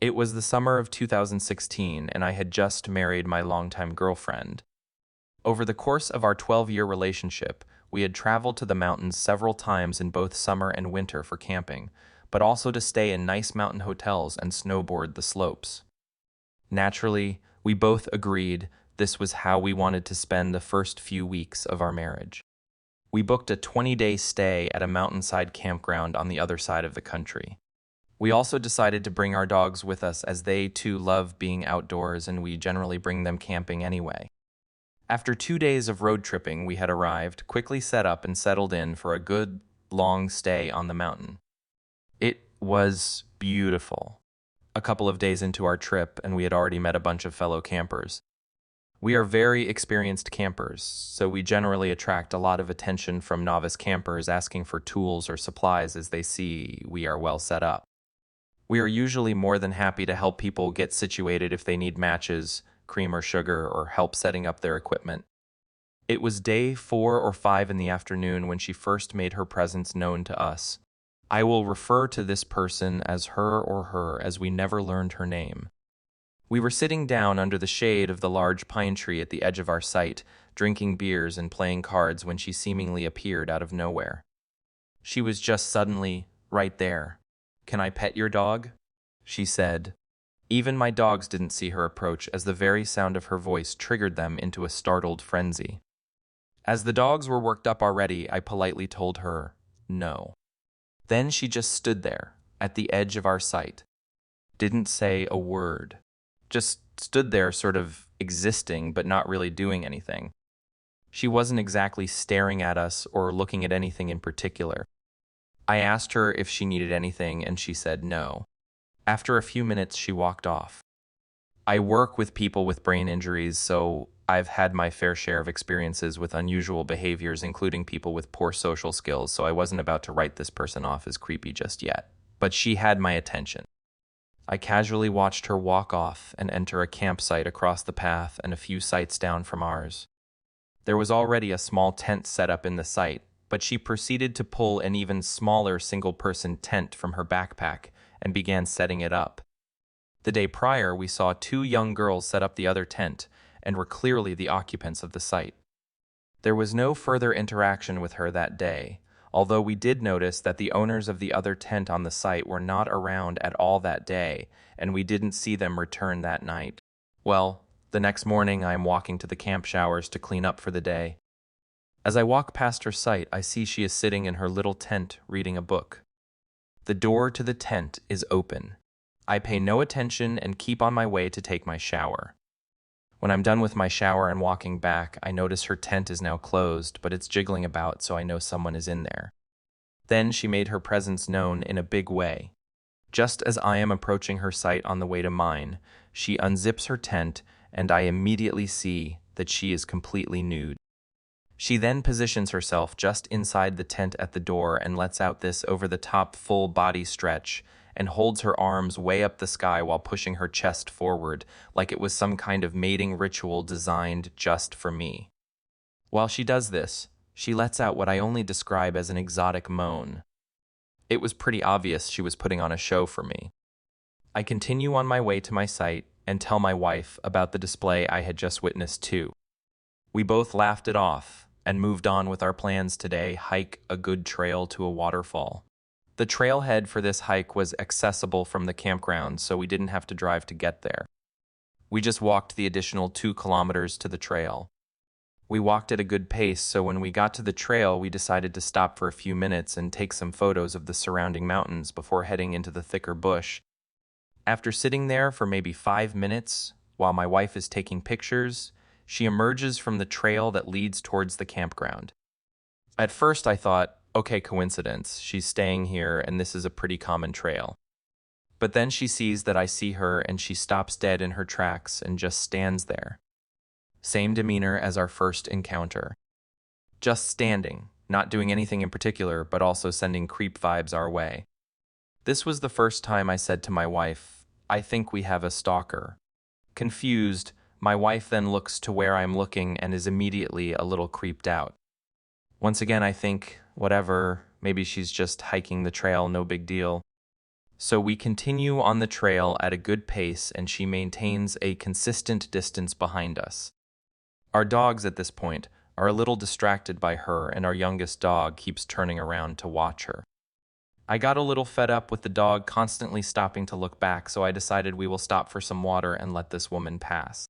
It was the summer of 2016, and I had just married my longtime girlfriend. Over the course of our 12-year relationship, we had traveled to the mountains several times in both summer and winter for camping, but also to stay in nice mountain hotels and snowboard the slopes. Naturally, we both agreed this was how we wanted to spend the first few weeks of our marriage. We booked a 20-day stay at a mountainside campground on the other side of the country. We also decided to bring our dogs with us as they too love being outdoors and we generally bring them camping anyway. After 2 days of road tripping, we had arrived, quickly set up and settled in for a good, long stay on the mountain. It was beautiful. A couple of days into our trip, and we had already met a bunch of fellow campers. We are very experienced campers, so we generally attract a lot of attention from novice campers asking for tools or supplies as they see we are well set up. We are usually more than happy to help people get situated if they need matches, cream or sugar, or help setting up their equipment. It was day 4 or 5 in the afternoon when she first made her presence known to us. I will refer to this person as her or her as we never learned her name. We were sitting down under the shade of the large pine tree at the edge of our site, drinking beers and playing cards when she seemingly appeared out of nowhere. She was just suddenly right there. "Can I pet your dog?" she said. Even my dogs didn't see her approach as the very sound of her voice triggered them into a startled frenzy. As the dogs were worked up already, I politely told her no. Then she just stood there, at the edge of our site. Didn't say a word. Just stood there sort of existing but not really doing anything. She wasn't exactly staring at us or looking at anything in particular. I asked her if she needed anything and she said no. After a few minutes, she walked off. I work with people with brain injuries, so I've had my fair share of experiences with unusual behaviors, including people with poor social skills, so I wasn't about to write this person off as creepy just yet. But she had my attention. I casually watched her walk off and enter a campsite across the path and a few sites down from ours. There was already a small tent set up in the site, but she proceeded to pull an even smaller single-person tent from her backpack and began setting it up. The day prior, we saw 2 young girls set up the other tent and were clearly the occupants of the site. There was no further interaction with her that day, although we did notice that the owners of the other tent on the site were not around at all that day, and we didn't see them return that night. Well, the next morning I am walking to the camp showers to clean up for the day. As I walk past her site, I see she is sitting in her little tent reading a book. The door to the tent is open. I pay no attention and keep on my way to take my shower. When I'm done with my shower and walking back, I notice her tent is now closed, but it's jiggling about, so I know someone is in there. Then she made her presence known in a big way. Just as I am approaching her site on the way to mine, she unzips her tent, and I immediately see that she is completely nude. She then positions herself just inside the tent at the door and lets out this over-the-top full body stretch and holds her arms way up the sky while pushing her chest forward like it was some kind of mating ritual designed just for me. While she does this, she lets out what I only describe as an exotic moan. It was pretty obvious she was putting on a show for me. I continue on my way to my site and tell my wife about the display I had just witnessed too. We both laughed it off and moved on with our plans today: hike a good trail to a waterfall. The trailhead for this hike was accessible from the campground, so we didn't have to drive to get there. We just walked the additional 2 kilometers to the trail. We walked at a good pace, so when we got to the trail, we decided to stop for a few minutes and take some photos of the surrounding mountains before heading into the thicker bush. After sitting there for maybe 5 minutes, while my wife is taking pictures, she emerges from the trail that leads towards the campground. At first I thought, okay, coincidence, she's staying here and this is a pretty common trail. But then she sees that I see her and she stops dead in her tracks and just stands there. Same demeanor as our first encounter. Just standing, not doing anything in particular, but also sending creep vibes our way. This was the first time I said to my wife, I think we have a stalker. Confused, my wife then looks to where I'm looking and is immediately a little creeped out. Once again, I think, whatever, maybe she's just hiking the trail, no big deal. So we continue on the trail at a good pace, and she maintains a consistent distance behind us. Our dogs at this point are a little distracted by her, and our youngest dog keeps turning around to watch her. I got a little fed up with the dog constantly stopping to look back, so I decided we will stop for some water and let this woman pass.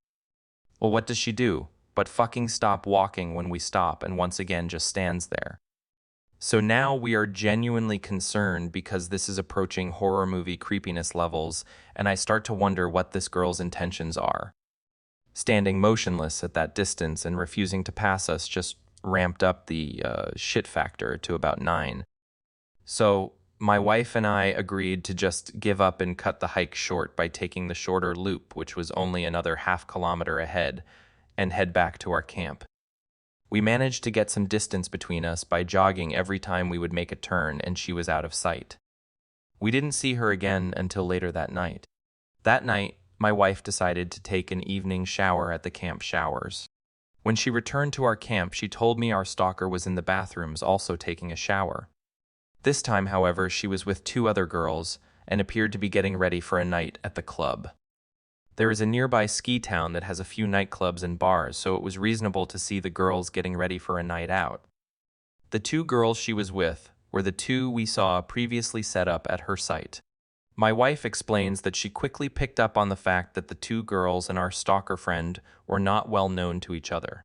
Well, what does she do? But fucking stop walking when we stop, and once again just stands there. So now we are genuinely concerned because this is approaching horror movie creepiness levels, and I start to wonder what this girl's intentions are. Standing motionless at that distance and refusing to pass us just ramped up the shit factor to about 9. So my wife and I agreed to just give up and cut the hike short by taking the shorter loop, which was only another half-kilometer ahead, and head back to our camp. We managed to get some distance between us by jogging every time we would make a turn, and she was out of sight. We didn't see her again until later that night. That night, my wife decided to take an evening shower at the camp showers. When she returned to our camp, she told me our stalker was in the bathrooms also taking a shower. This time, however, she was with 2 other girls and appeared to be getting ready for a night at the club. There is a nearby ski town that has a few nightclubs and bars, so it was reasonable to see the girls getting ready for a night out. The 2 girls she was with were the 2 we saw previously set up at her site. My wife explains that she quickly picked up on the fact that the 2 girls and our stalker friend were not well known to each other.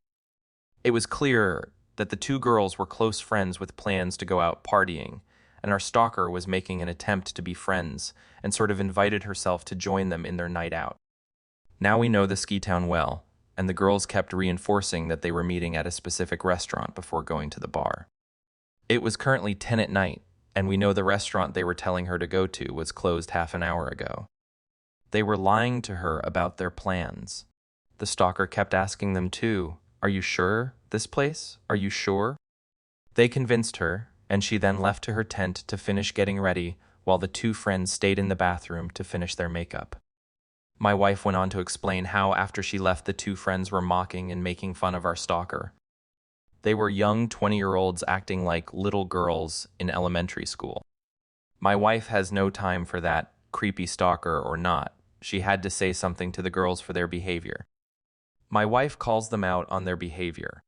It was clear that the 2 girls were close friends with plans to go out partying, and our stalker was making an attempt to be friends and sort of invited herself to join them in their night out. Now we know the ski town well, and the girls kept reinforcing that they were meeting at a specific restaurant before going to the bar. It was currently 10 at night, and we know the restaurant they were telling her to go to was closed half an hour ago. They were lying to her about their plans. The stalker kept asking them too, "Are you sure this place? Are you sure?" They convinced her, and she then left to her tent to finish getting ready while the 2 friends stayed in the bathroom to finish their makeup. My wife went on to explain how after she left, the 2 friends were mocking and making fun of our stalker. They were young 20-year-olds acting like little girls in elementary school. My wife has no time for that, creepy stalker or not. She had to say something to the girls for their behavior. My wife calls them out on their behavior.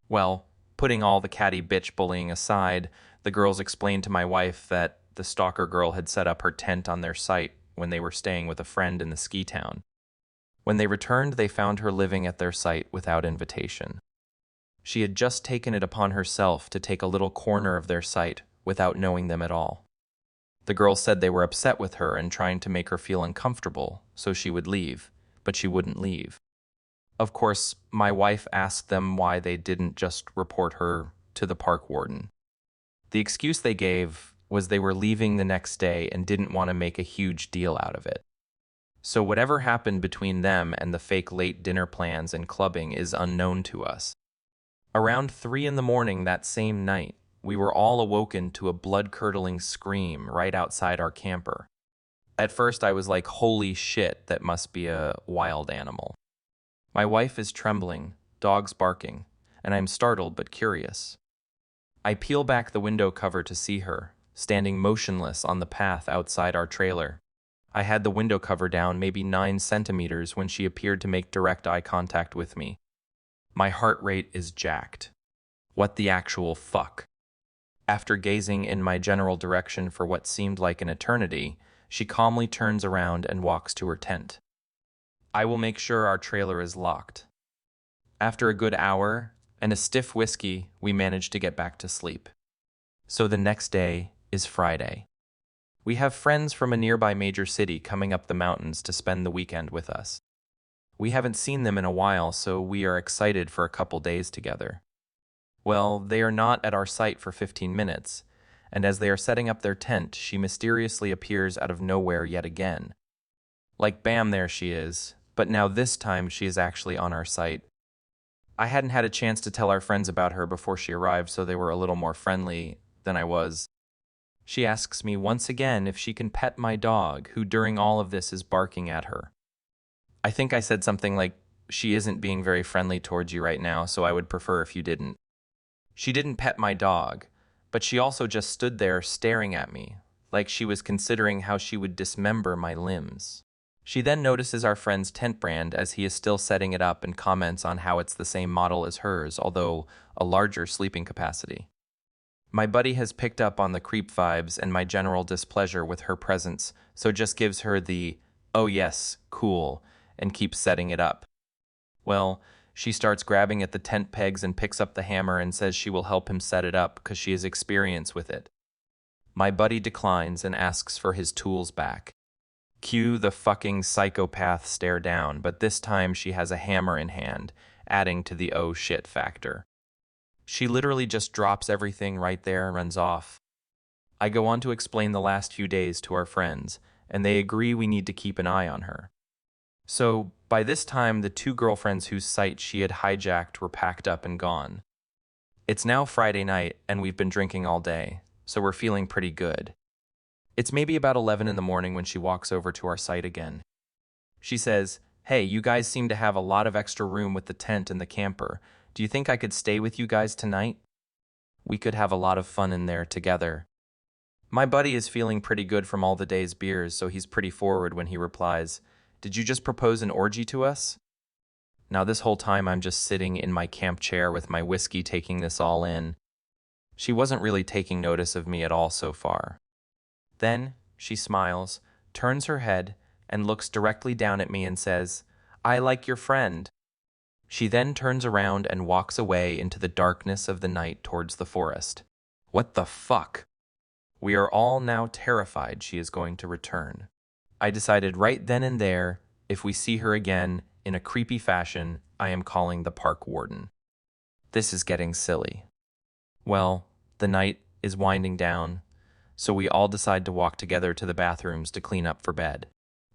Well, putting all the catty bitch bullying aside, the girls explained to my wife that the stalker girl had set up her tent on their site when they were staying with a friend in the ski town. When they returned, they found her living at their site without invitation. She had just taken it upon herself to take a little corner of their site without knowing them at all. The girls said they were upset with her and trying to make her feel uncomfortable, so she would leave, but she wouldn't leave. Of course, my wife asked them why they didn't just report her to the park warden. The excuse they gave was they were leaving the next day and didn't want to make a huge deal out of it. So whatever happened between them and the fake late dinner plans and clubbing is unknown to us. Around 3 a.m. that same night, we were all awoken to a blood-curdling scream right outside our camper. At first I was like, holy shit, that must be a wild animal. My wife is trembling, dogs barking, and I'm startled but curious. I peel back the window cover to see her, standing motionless on the path outside our trailer. I had the window cover down maybe 9 centimeters when she appeared to make direct eye contact with me. My heart rate is jacked. What the actual fuck? After gazing in my general direction for what seemed like an eternity, she calmly turns around and walks to her tent. I will make sure our trailer is locked. After a good hour and a stiff whiskey, we manage to get back to sleep. So the next day is Friday. We have friends from a nearby major city coming up the mountains to spend the weekend with us. We haven't seen them in a while, so we are excited for a couple days together. Well, they are not at our site for 15 minutes, and as they are setting up their tent, she mysteriously appears out of nowhere yet again. Like bam, there she is, but now this time she is actually on our site. I hadn't had a chance to tell our friends about her before she arrived, so they were a little more friendly than I was. She asks me once again if she can pet my dog, who during all of this is barking at her. I think I said something like, she isn't being very friendly towards you right now, so I would prefer if you didn't. She didn't pet my dog, but she also just stood there staring at me, like she was considering how she would dismember my limbs. She then notices our friend's tent brand as he is still setting it up and comments on how it's the same model as hers, although a larger sleeping capacity. My buddy has picked up on the creep vibes and my general displeasure with her presence, so just gives her the, "Oh yes, cool," and keeps setting it up. Well, she starts grabbing at the tent pegs and picks up the hammer and says she will help him set it up because she has experience with it. My buddy declines and asks for his tools back. Cue the fucking psychopath stare down, but this time she has a hammer in hand, adding to the oh shit factor. She literally just drops everything right there and runs off. I go on to explain the last few days to our friends, and they agree we need to keep an eye on her. So, by this time, the two girlfriends whose site she had hijacked were packed up and gone. It's now Friday night, and we've been drinking all day, so we're feeling pretty good. It's maybe about 11 in the morning when she walks over to our site again. She says, "Hey, you guys seem to have a lot of extra room with the tent and the camper. Do you think I could stay with you guys tonight? We could have a lot of fun in there together." My buddy is feeling pretty good from all the day's beers, so he's pretty forward when he replies, "Did you just propose an orgy to us?" Now this whole time I'm just sitting in my camp chair with my whiskey taking this all in. She wasn't really taking notice of me at all so far. Then she smiles, turns her head, and looks directly down at me and says, "I like your friend." She then turns around and walks away into the darkness of the night towards the forest. What the fuck? We are all now terrified she is going to return. I decided right then and there, if we see her again in a creepy fashion, I am calling the park warden. This is getting silly. Well, the night is winding down, so we all decide to walk together to the bathrooms to clean up for bed.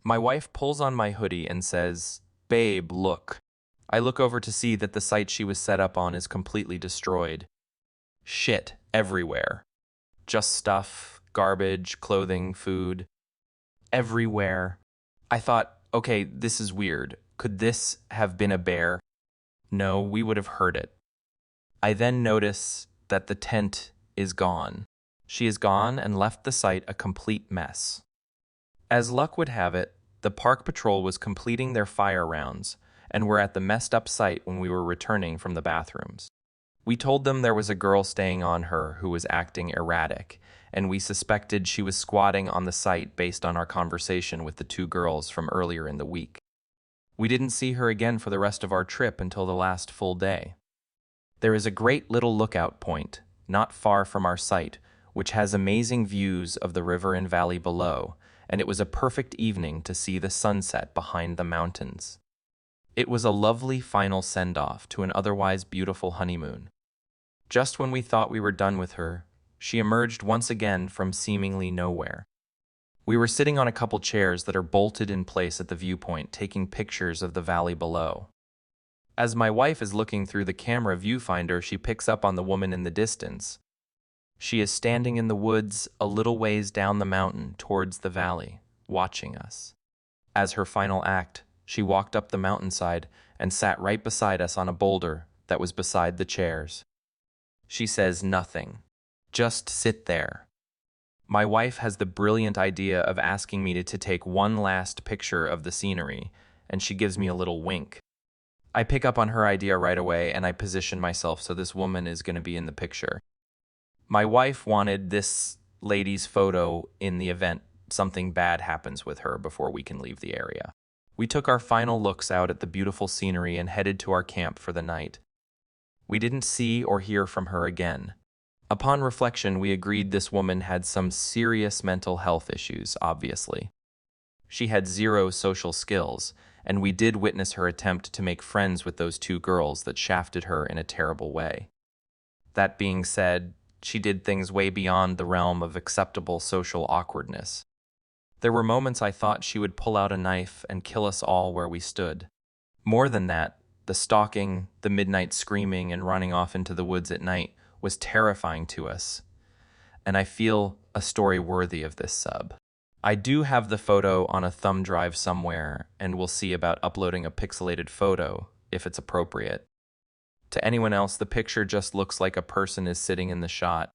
My wife pulls on my hoodie and says, "Babe, look." I look over to see that the site she was set up on is completely destroyed. Shit everywhere. Just stuff, garbage, clothing, food. Everywhere. I thought, okay, this is weird. Could this have been a bear? No, we would have heard it. I then notice that the tent is gone. She is gone and left the site a complete mess. As luck would have it, the park patrol was completing their fire rounds and were at the messed up site when we were returning from the bathrooms. We told them there was a girl staying on her who was acting erratic, and we suspected she was squatting on the site based on our conversation with the two girls from earlier in the week. We didn't see her again for the rest of our trip until the last full day. There is a great little lookout point, not far from our site, which has amazing views of the river and valley below, and it was a perfect evening to see the sunset behind the mountains. It was a lovely final send-off to an otherwise beautiful honeymoon. Just when we thought we were done with her, she emerged once again from seemingly nowhere. We were sitting on a couple chairs that are bolted in place at the viewpoint, taking pictures of the valley below. As my wife is looking through the camera viewfinder, she picks up on the woman in the distance. She is standing in the woods a little ways down the mountain towards the valley, watching us. As her final act, she walked up the mountainside and sat right beside us on a boulder that was beside the chairs. She says nothing. Just sit there. My wife has the brilliant idea of asking me to take one last picture of the scenery, and she gives me a little wink. I pick up on her idea right away, and I position myself so this woman is going to be in the picture. My wife wanted this lady's photo in the event something bad happens with her before we can leave the area. We took our final looks out at the beautiful scenery and headed to our camp for the night. We didn't see or hear from her again. Upon reflection, we agreed this woman had some serious mental health issues, obviously. She had zero social skills, and we did witness her attempt to make friends with those two girls that shafted her in a terrible way. That being said, she did things way beyond the realm of acceptable social awkwardness. There were moments I thought she would pull out a knife and kill us all where we stood. More than that, the stalking, the midnight screaming and running off into the woods at night was terrifying to us, and I feel a story worthy of this sub. I do have the photo on a thumb drive somewhere, and we'll see about uploading a pixelated photo, if it's appropriate. To anyone else, the picture just looks like a person is sitting in the shot.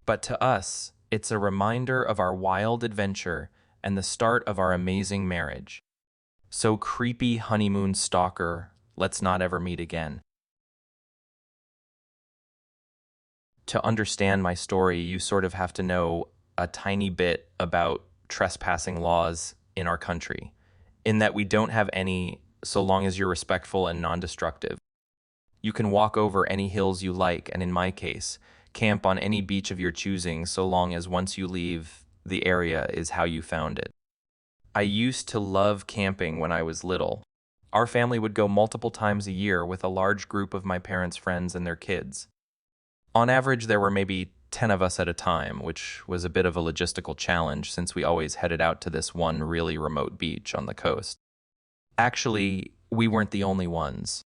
But to us, It's a reminder of our wild adventure and the start of our amazing marriage. So creepy honeymoon stalker, let's not ever meet again. To understand my story, you sort of have to know a tiny bit about trespassing laws in our country, in that we don't have any so long as you're respectful and non destructive. You can walk over any hills you like, and in my case, camp on any beach of your choosing so long as once you leave, the area is how you found it. I used to love camping when I was little. Our family would go multiple times a year with a large group of my parents' friends and their kids. On average, there were maybe 10 of us at a time, which was a bit of a logistical challenge since we always headed out to this one really remote beach on the coast. Actually, we weren't the only ones.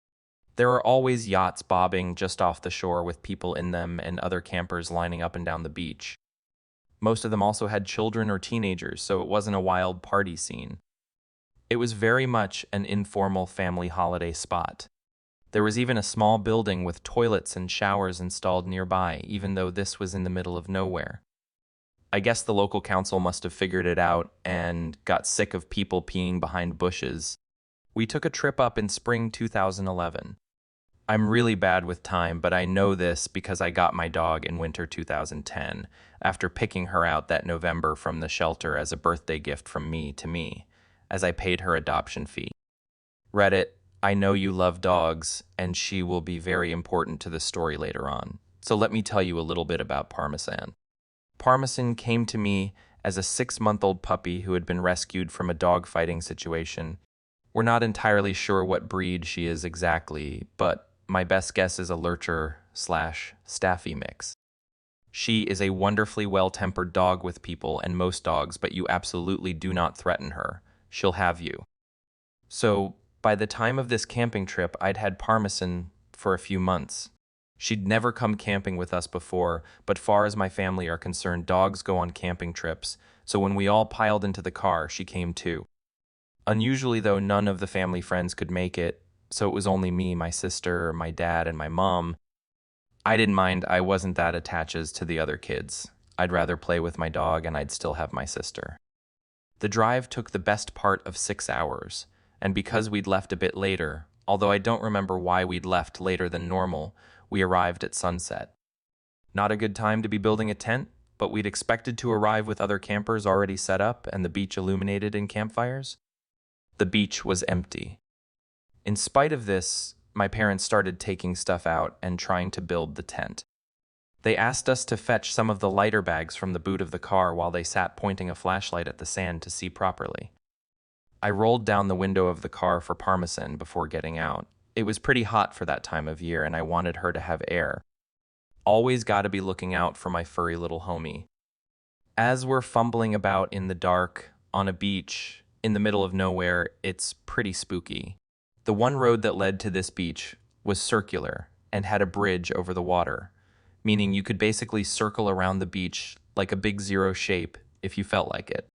There were always yachts bobbing just off the shore with people in them and other campers lining up and down the beach. Most of them also had children or teenagers, so it wasn't a wild party scene. It was very much an informal family holiday spot. There was even a small building with toilets and showers installed nearby, even though this was in the middle of nowhere. I guess the local council must have figured it out and got sick of people peeing behind bushes. We took a trip up in spring 2011. I'm really bad with time, but I know this because I got my dog in winter 2010, after picking her out that November from the shelter as a birthday gift from me to me, as I paid her adoption fee. Reddit, I know you love dogs, and she will be very important to the story later on. So let me tell you a little bit about Parmesan. Parmesan came to me as a 6-month-old puppy who had been rescued from a dog fighting situation. We're not entirely sure what breed she is exactly, but my best guess is a lurcher/staffy mix. She is a wonderfully well-tempered dog with people and most dogs, but you absolutely do not threaten her. She'll have you. So, by the time of this camping trip, I'd had Parmesan for a few months. She'd never come camping with us before, but far as my family are concerned, dogs go on camping trips, so when we all piled into the car, she came too. Unusually, though, none of the family friends could make it, so it was only me, my sister, my dad, and my mom. I didn't mind. I wasn't that attached to the other kids. I'd rather play with my dog, and I'd still have my sister. The drive took the best part of 6 hours, and because we'd left a bit later, although I don't remember why we'd left later than normal, we arrived at sunset. Not a good time to be building a tent, but we'd expected to arrive with other campers already set up and the beach illuminated in campfires. The beach was empty. In spite of this, my parents started taking stuff out and trying to build the tent. They asked us to fetch some of the lighter bags from the boot of the car while they sat pointing a flashlight at the sand to see properly. I rolled down the window of the car for Parmesan before getting out. It was pretty hot for that time of year, and I wanted her to have air. Always gotta be looking out for my furry little homie. As we're fumbling about in the dark, on a beach, in the middle of nowhere, it's pretty spooky. The one road that led to this beach was circular and had a bridge over the water, meaning you could basically circle around the beach like a big zero shape if you felt like it.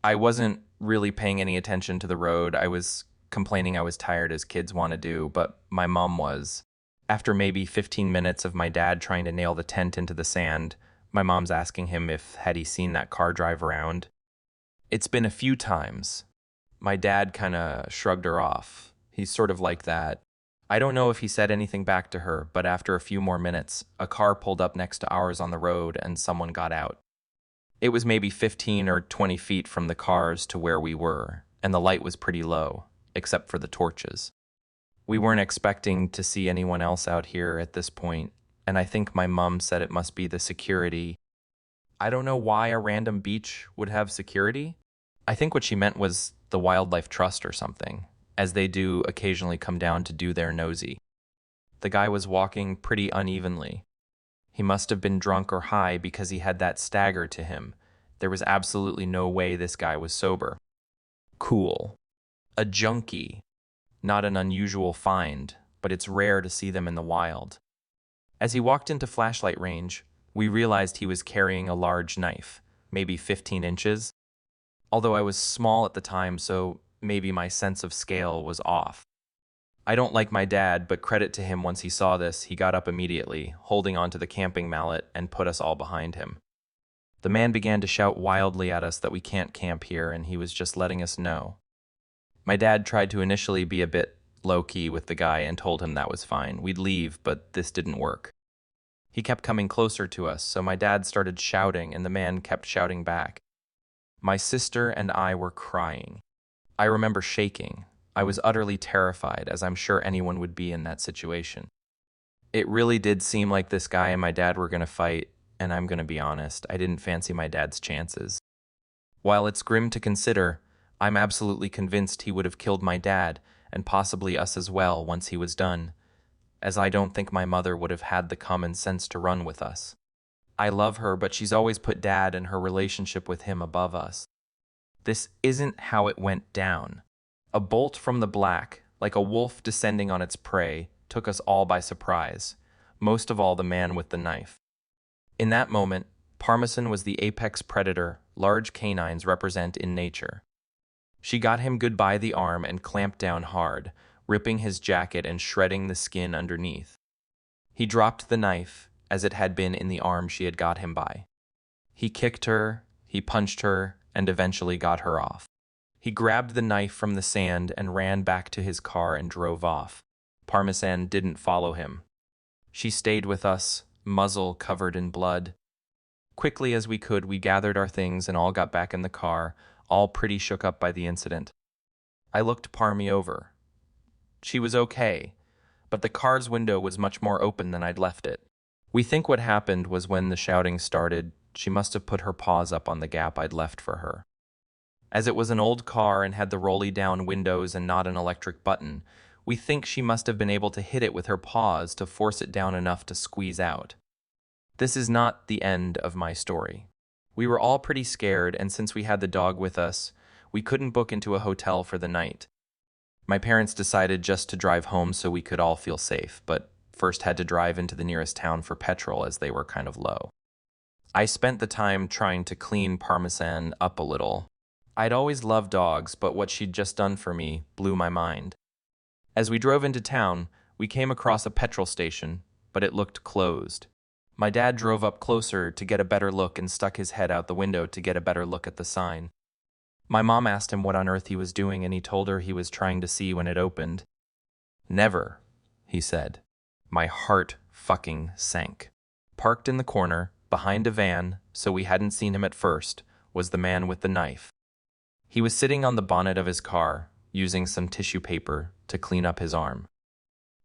I wasn't really paying any attention to the road. I was complaining I was tired as kids want to do, but my mom was. After maybe 15 minutes of my dad trying to nail the tent into the sand, my mom's asking him if had he seen that car drive around. It's been a few times. My dad kind of shrugged her off. He's sort of like that. I don't know if he said anything back to her, but after a few more minutes, a car pulled up next to ours on the road and someone got out. It was maybe 15 or 20 feet from the cars to where we were, and the light was pretty low, except for the torches. We weren't expecting to see anyone else out here at this point, and I think my mom said it must be the security. I don't know why a random beach would have security. I think what she meant was the Wildlife Trust or something, as they do occasionally come down to do their nosy. The guy was walking pretty unevenly. He must have been drunk or high because he had that stagger to him. There was absolutely no way this guy was sober. Cool. A junkie. Not an unusual find, but it's rare to see them in the wild. As he walked into flashlight range, we realized he was carrying a large knife, maybe 15 inches. Although I was small at the time, so maybe my sense of scale was off. I don't like my dad, but credit to him, once he saw this, he got up immediately, holding onto the camping mallet, and put us all behind him. The man began to shout wildly at us that we can't camp here and he was just letting us know. My dad tried to initially be a bit low-key with the guy and told him that was fine. We'd leave, but this didn't work. He kept coming closer to us, so my dad started shouting and the man kept shouting back. My sister and I were crying. I remember shaking. I was utterly terrified, as I'm sure anyone would be in that situation. It really did seem like this guy and my dad were going to fight, and I'm going to be honest, I didn't fancy my dad's chances. While it's grim to consider, I'm absolutely convinced he would have killed my dad, and possibly us as well once he was done, as I don't think my mother would have had the common sense to run with us. I love her, but she's always put Dad and her relationship with him above us. This isn't how it went down. A bolt from the black, like a wolf descending on its prey, took us all by surprise, most of all the man with the knife. In that moment, Parmesan was the apex predator large canines represent in nature. She got him good by the arm and clamped down hard, ripping his jacket and shredding the skin underneath. He dropped the knife, as it had been in the arm she had got him by. He kicked her, he punched her, and eventually got her off. He grabbed the knife from the sand and ran back to his car and drove off. Parmesan didn't follow him. She stayed with us, muzzle covered in blood. Quickly as we could, we gathered our things and all got back in the car, all pretty shook up by the incident. I looked Parmy over. She was okay, but the car's window was much more open than I'd left it. We think what happened was when the shouting started, she must have put her paws up on the gap I'd left for her. As it was an old car and had the rolly-down windows and not an electric button, we think she must have been able to hit it with her paws to force it down enough to squeeze out. This is not the end of my story. We were all pretty scared, and since we had the dog with us, we couldn't book into a hotel for the night. My parents decided just to drive home so we could all feel safe, but first had to drive into the nearest town for petrol as they were kind of low. I spent the time trying to clean Parmesan up a little. I'd always loved dogs, but what she'd just done for me blew my mind. As we drove into town, we came across a petrol station, but it looked closed. My dad drove up closer to get a better look and stuck his head out the window to get a better look at the sign. My mom asked him what on earth he was doing, and he told her he was trying to see when it opened. Never, he said. My heart fucking sank. Parked in the corner, behind a van, so we hadn't seen him at first, was the man with the knife. He was sitting on the bonnet of his car, using some tissue paper to clean up his arm.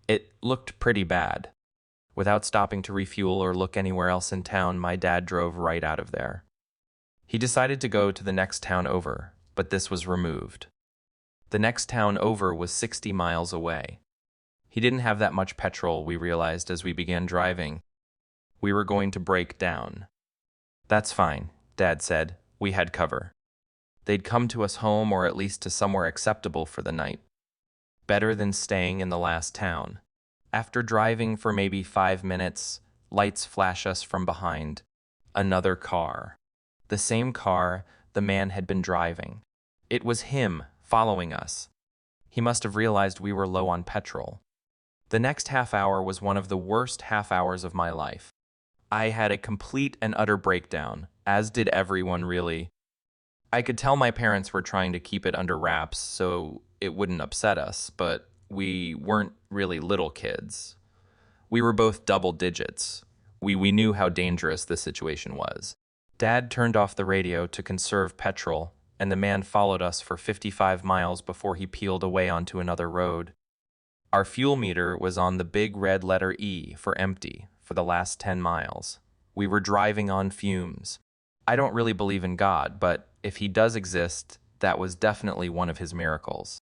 It looked pretty bad. Without stopping to refuel or look anywhere else in town, my dad drove right out of there. He decided to go to the next town over, but this was removed. The next town over was 60 miles away. He didn't have that much petrol, we realized as we began driving. We were going to break down. That's fine, Dad said. We had cover. They'd come to us home or at least to somewhere acceptable for the night. Better than staying in the last town. After driving for maybe 5 minutes, lights flash us from behind. Another car. The same car the man had been driving. It was him following us. He must have realized we were low on petrol. The next half hour was one of the worst half hours of my life. I had a complete and utter breakdown, as did everyone really. I could tell my parents were trying to keep it under wraps so it wouldn't upset us, but we weren't really little kids. We were both double digits. We knew how dangerous this situation was. Dad turned off the radio to conserve petrol, and the man followed us for 55 miles before he peeled away onto another road. Our fuel meter was on the big red letter E for empty for the last 10 miles. We were driving on fumes. I don't really believe in God, but if he does exist, that was definitely one of his miracles.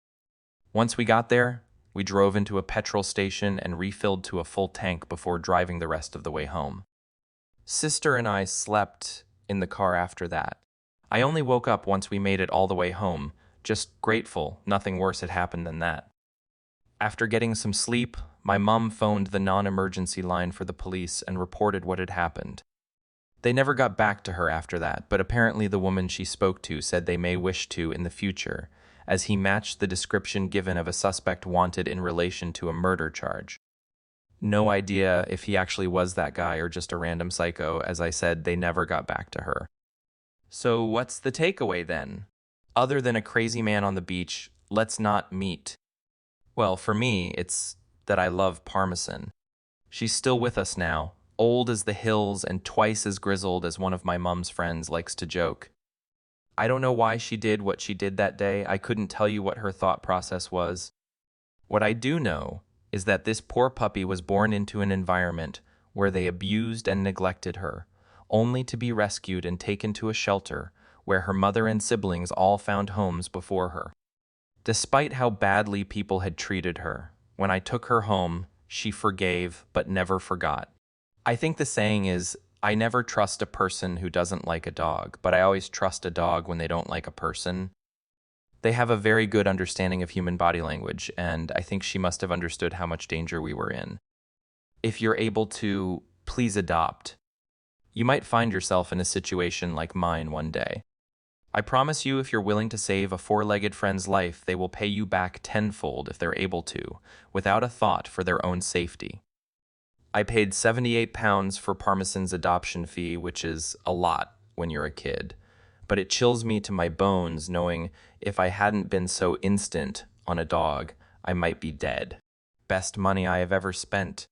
Once we got there, we drove into a petrol station and refilled to a full tank before driving the rest of the way home. Sister and I slept in the car after that. I only woke up once we made it all the way home, just grateful nothing worse had happened than that. After getting some sleep, my mom phoned the non-emergency line for the police and reported what had happened. They never got back to her after that, but apparently the woman she spoke to said they may wish to in the future, as he matched the description given of a suspect wanted in relation to a murder charge. No idea if he actually was that guy or just a random psycho. As I said, they never got back to her. So, what's the takeaway then? Other than a crazy man on the beach, let's not meet. Well, for me, it's that I love Parmesan. She's still with us now, old as the hills and twice as grizzled as one of my mum's friends likes to joke. I don't know why she did what she did that day. I couldn't tell you what her thought process was. What I do know is that this poor puppy was born into an environment where they abused and neglected her, only to be rescued and taken to a shelter where her mother and siblings all found homes before her. Despite how badly people had treated her, when I took her home, she forgave but never forgot. I think the saying is, I never trust a person who doesn't like a dog, but I always trust a dog when they don't like a person. They have a very good understanding of human body language, and I think she must have understood how much danger we were in. If you're able to, please adopt. You might find yourself in a situation like mine one day. I promise you, if you're willing to save a four-legged friend's life, they will pay you back tenfold if they're able to, without a thought for their own safety. I paid £78 for Parmesan's adoption fee, which is a lot when you're a kid, but it chills me to my bones knowing if I hadn't been so instant on a dog, I might be dead. Best money I have ever spent.